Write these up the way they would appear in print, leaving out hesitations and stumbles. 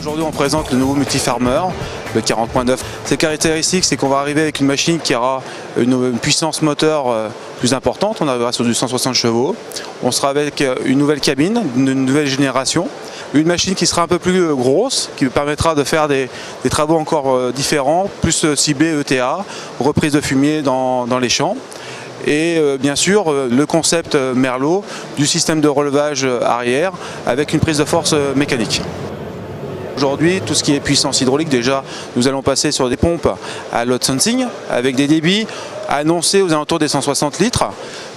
Aujourd'hui, on présente le nouveau Multi-Farmer, le 40.9. Ses caractéristiques, c'est qu'on va arriver avec une machine qui aura une puissance moteur plus importante. On arrivera sur du 160 chevaux. On sera avec une nouvelle cabine, une nouvelle génération. Une machine qui sera un peu plus grosse, qui permettra de faire des travaux encore différents, plus ciblés ETA, reprise de fumier dans les champs. Et bien sûr le concept Merlot du système de relevage arrière avec une prise de force mécanique. Aujourd'hui, tout ce qui est puissance hydraulique, déjà, nous allons passer sur des pompes à load sensing avec des débits annoncés aux alentours des 160 litres.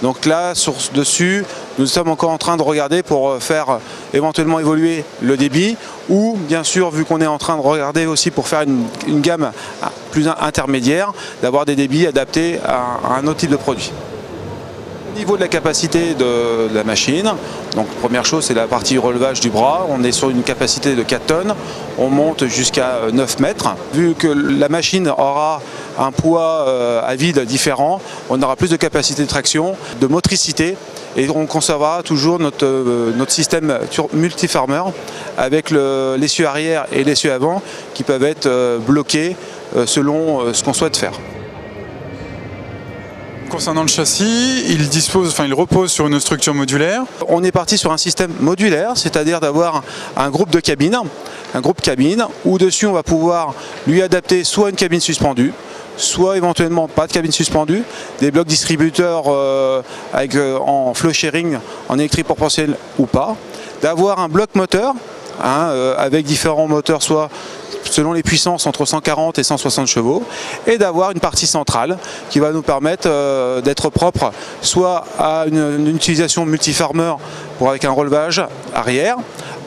Donc là, dessus, nous sommes encore en train de regarder pour faire éventuellement évoluer le débit ou, bien sûr, vu qu'on est en train de regarder aussi pour faire une gamme plus intermédiaire, d'avoir des débits adaptés à un autre type de produit. Au niveau de la capacité de la machine, donc première chose c'est la partie relevage du bras, on est sur une capacité de 4 tonnes, on monte jusqu'à 9 mètres. Vu que la machine aura un poids à vide différent, on aura plus de capacité de traction, de motricité et on conservera toujours notre système Multi-Farmer avec l'essieu arrière et l'essieu avant qui peuvent être bloqués selon ce qu'on souhaite faire. Concernant le châssis, il repose sur une structure modulaire. On est parti sur un système modulaire, c'est-à-dire d'avoir un groupe de cabines, où dessus on va pouvoir lui adapter soit une cabine suspendue, soit éventuellement pas de cabine suspendue, des blocs distributeurs en flow sharing, en électrique proportionnelle ou pas, d'avoir un bloc moteur avec différents moteurs, soit selon les puissances entre 140 et 160 chevaux, et d'avoir une partie centrale qui va nous permettre d'être propre soit à une utilisation multi-farmer avec un relevage arrière,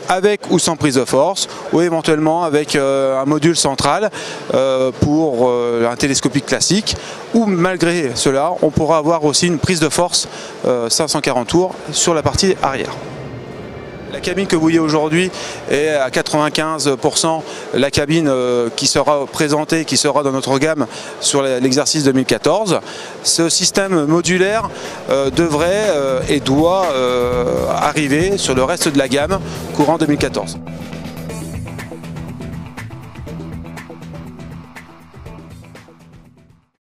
avec ou sans prise de force, ou éventuellement avec un module central pour un télescopique classique, ou malgré cela, on pourra avoir aussi une prise de force 540 tours sur la partie arrière. La cabine que vous voyez aujourd'hui est à 95% la cabine qui sera présentée, qui sera dans notre gamme sur l'exercice 2014. Ce système modulaire devrait et doit arriver sur le reste de la gamme courant 2014.